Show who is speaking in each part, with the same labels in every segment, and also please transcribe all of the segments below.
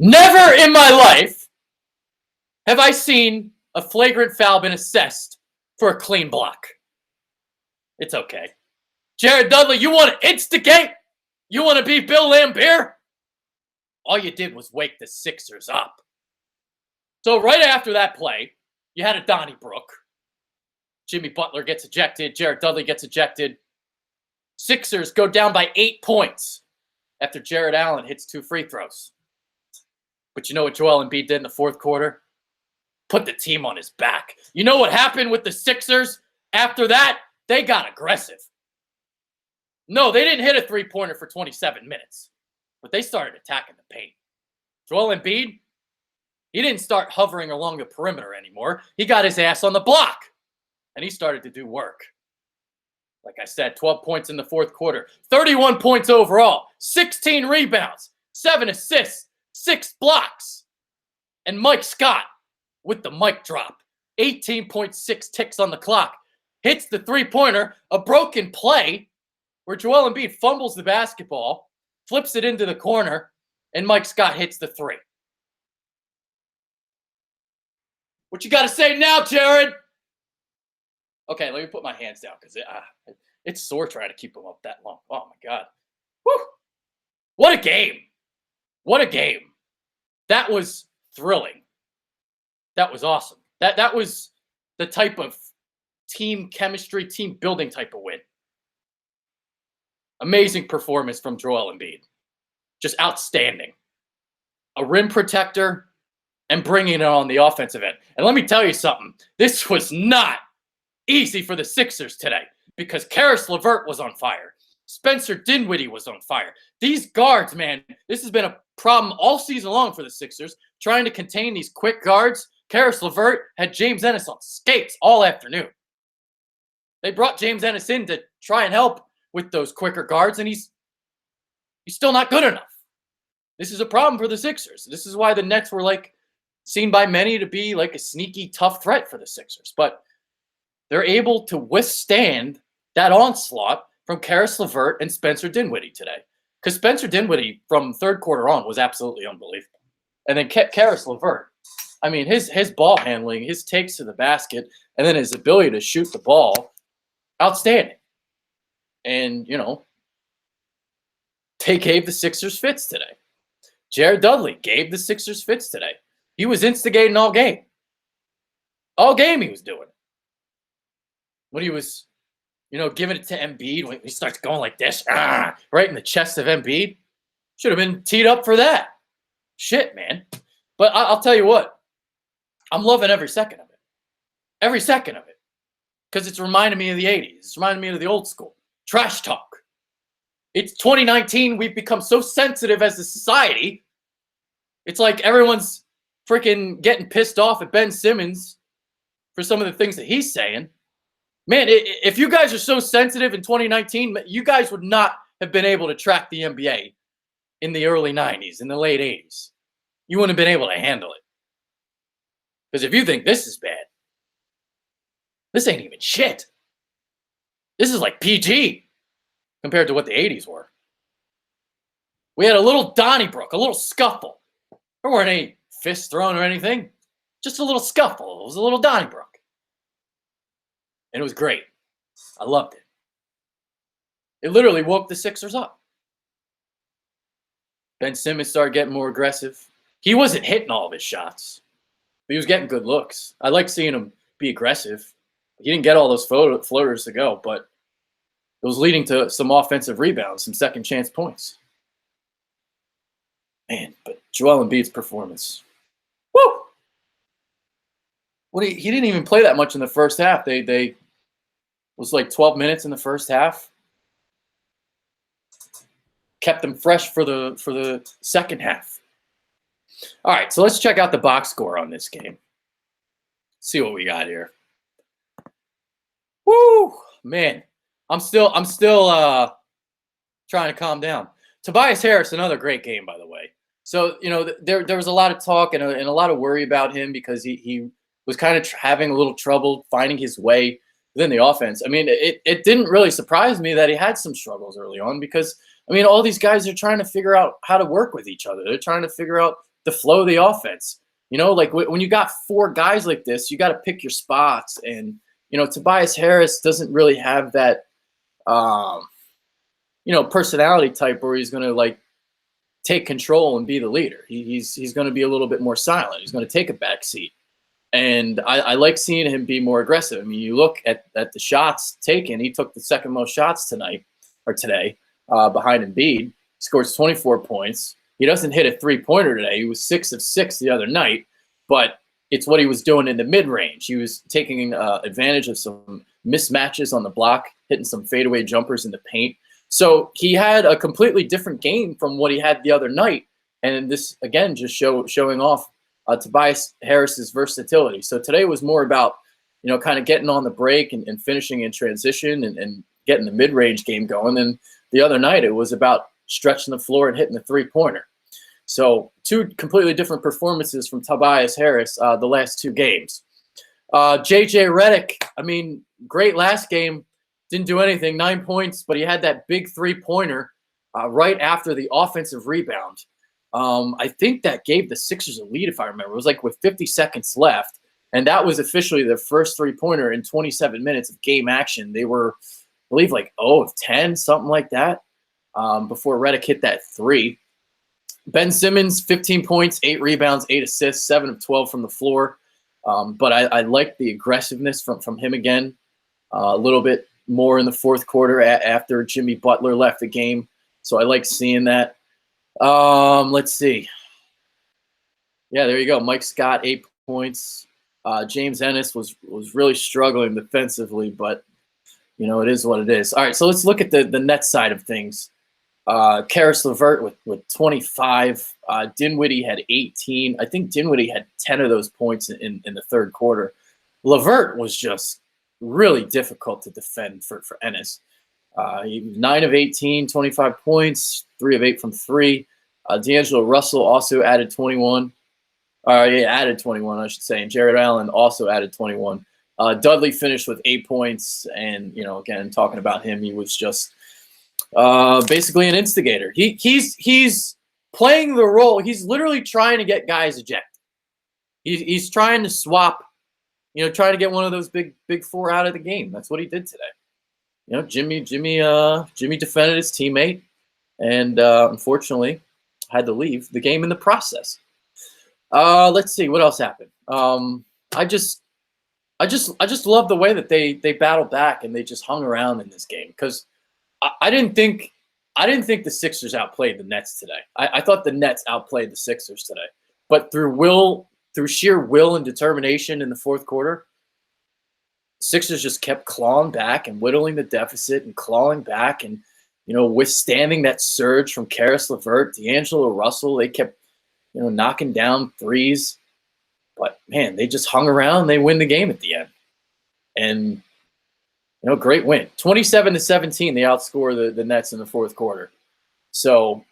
Speaker 1: Never in my life have I seen a flagrant foul been assessed for a clean block. It's okay. Jared Dudley, you want to instigate? You want to be Bill Laimbeer? All you did was wake the Sixers up. So right after that play, you had a Donnybrook. Jimmy Butler gets ejected. Jared Dudley gets ejected. Sixers go down by 8 points after Jared Allen hits 2 free throws. But you know what Joel Embiid did in the fourth quarter? Put the team on his back. You know what happened with the Sixers after that? They got aggressive. No, they didn't hit a three-pointer for 27 minutes, but they started attacking the paint. Joel Embiid, he didn't start hovering along the perimeter anymore. He got his ass on the block, and he started to do work. Like I said, 12 points in the fourth quarter, 31 points overall, 16 rebounds, 7 assists, 6 blocks. And Mike Scott with the mic drop, 18.6 ticks on the clock, hits the three-pointer, a broken play where Joel Embiid fumbles the basketball, flips it into the corner, and Mike Scott hits the three. What you got to say now, Jared? Okay, let me put my hands down because it's sore trying to keep them up that long. Oh, my God. Woo! What a game. What a game. That was thrilling. That was awesome. That was the type of team chemistry, team building type of win. Amazing performance from Joel Embiid. Just outstanding. A rim protector and bringing it on the offensive end. And let me tell you something. This was not easy for the Sixers today because Karis LeVert was on fire. Spencer Dinwiddie was on fire. These guards, man, this has been a problem all season long for the Sixers, trying to contain these quick guards. Karis LeVert had James Ennis on skates all afternoon. They brought James Ennis in to try and help with those quicker guards, and he's still not good enough. This is a problem for the Sixers. This is why the Nets were seen by many to be like a sneaky, tough threat for the Sixers. But they're able to withstand that onslaught from Karis LeVert and Spencer Dinwiddie today. Because Spencer Dinwiddie from third quarter on was absolutely unbelievable. And then Karis LeVert, I mean, his ball handling, his takes to the basket, and then his ability to shoot the ball, outstanding. And, they gave the Sixers fits today. Jared Dudley gave the Sixers fits today. He was instigating all game. All game he was doing it. When he was, giving it to Embiid, when he starts going like this, right in the chest of Embiid, should have been teed up for that. Shit, man. But I'll tell you what, I'm loving every second of it. Every second of it. Because it's reminding me of the 80s. It's reminding me of the old school. Trash talk. It's 2019. We've become so sensitive as a society. It's like everyone's freaking getting pissed off at Ben Simmons for some of the things that he's saying. Man, if you guys are so sensitive in 2019, you guys would not have been able to track the NBA in the early 90s, in the late 80s. You wouldn't have been able to handle it. Because if you think this is bad, this ain't even shit. This is like PG compared to what the 80s were. We had a little Donnybrook, a little scuffle. There weren't any fists thrown or anything. Just a little scuffle. It was a little Donnybrook. And it was great. I loved it. It literally woke the Sixers up. Ben Simmons started getting more aggressive. He wasn't hitting all of his shots, but he was getting good looks. I like seeing him be aggressive. He didn't get all those floaters to go, but it was leading to some offensive rebounds, some second chance points. Man, but Joel Embiid's performance. Woo! Well, he didn't even play that much in the first half. They was like 12 minutes in the first half. Kept them fresh for the second half. All right, so let's check out the box score on this game. See what we got here. Woo, man. I'm still trying to calm down. Tobias Harris, another great game, by the way. So, there was a lot of talk and a lot of worry about him because he was kind of having a little trouble finding his way within the offense. I mean, it didn't really surprise me that he had some struggles early on because, all these guys are trying to figure out how to work with each other. They're trying to figure out the flow of the offense. Like when you got four guys like this, you got to pick your spots. And, Tobias Harris doesn't really have that, personality type where he's going to like take control and be the leader. He's going to be a little bit more silent. He's going to take a back seat. And I like seeing him be more aggressive. I mean, you look at the shots taken. He took the second most shots today, behind Embiid. Scores 24 points. He doesn't hit a three-pointer today. He was 6 of 6 the other night, but it's what he was doing in the mid-range. He was taking advantage of some mismatches on the block, hitting some fadeaway jumpers in the paint. So he had a completely different game from what he had the other night. And this, again, just showing off Tobias Harris's versatility. So today was more about, kind of getting on the break and finishing in transition and getting the mid-range game going. And the other night, it was about stretching the floor and hitting the three-pointer. So two completely different performances from Tobias Harris the last two games. JJ Redick, I mean, great last game. Didn't do anything, 9 points, but he had that big three-pointer right after the offensive rebound. I think that gave the Sixers a lead, if I remember. It was like with 50 seconds left, and that was officially their first three-pointer in 27 minutes of game action. They were, I believe, like 0 of 10, something like that, before Redick hit that three. Ben Simmons, 15 points, 8 rebounds, 8 assists, 7 of 12 from the floor. But I like the aggressiveness from him again, a little bit more in the fourth quarter after Jimmy Butler left the game. So I like seeing that. Let's see. Yeah, there you go. Mike Scott, 8 points. James Ennis was really struggling defensively, but it is what it is. All right, so let's look at the net side of things. Karis LeVert with 25. Dinwiddie had 18. I think Dinwiddie had 10 of those points in the third quarter. LeVert was just really difficult to defend for Ennis. He was 9 of 18, 25 points, 3 of 8 from 3. D'Angelo Russell also added 21. Added 21, I should say. And Jared Allen also added 21. Dudley finished with 8 points. And, again, talking about him, he was just basically an instigator. He's playing the role. He's literally trying to get guys ejected. He's trying to swap, trying to get one of those big four out of the game. That's what he did today. Jimmy defended his teammate, and unfortunately had to leave the game in the process. Let's see what else happened. I just love the way that they battled back and they just hung around in this game, because I didn't think the Sixers outplayed the Nets today. I thought the Nets outplayed the Sixers today, but through sheer will and determination in the fourth quarter, Sixers just kept clawing back and whittling the deficit and clawing back and, withstanding that surge from Karis LeVert, D'Angelo Russell. They kept, knocking down threes. But, man, they just hung around and they win the game at the end. And, great win. 27-17, they outscore the Nets in the fourth quarter. So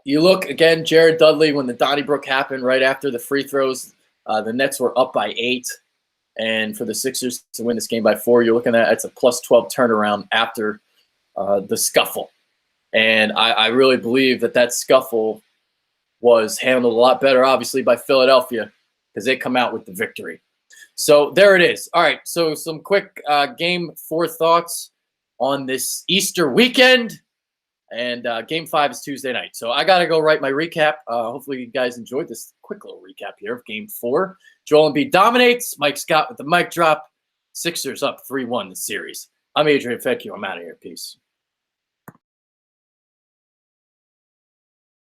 Speaker 1: you look, again, Jared Dudley, when the Donnybrook happened right after the free throws, the Nets were up by 8. And for the Sixers to win this game by 4, you're looking at it's a plus 12 turnaround after the scuffle. And I really believe that scuffle was handled a lot better, obviously, by Philadelphia, because they come out with the victory. So there it is. All right, so some quick Game 4 thoughts on this Easter weekend. And Game 5 is Tuesday night. So I got to go write my recap. Hopefully you guys enjoyed this quick little recap here of Game 4. Joel Embiid dominates. Mike Scott with the mic drop. Sixers up 3-1 the series. I'm Adrian Fecchio. I'm out of here. Peace.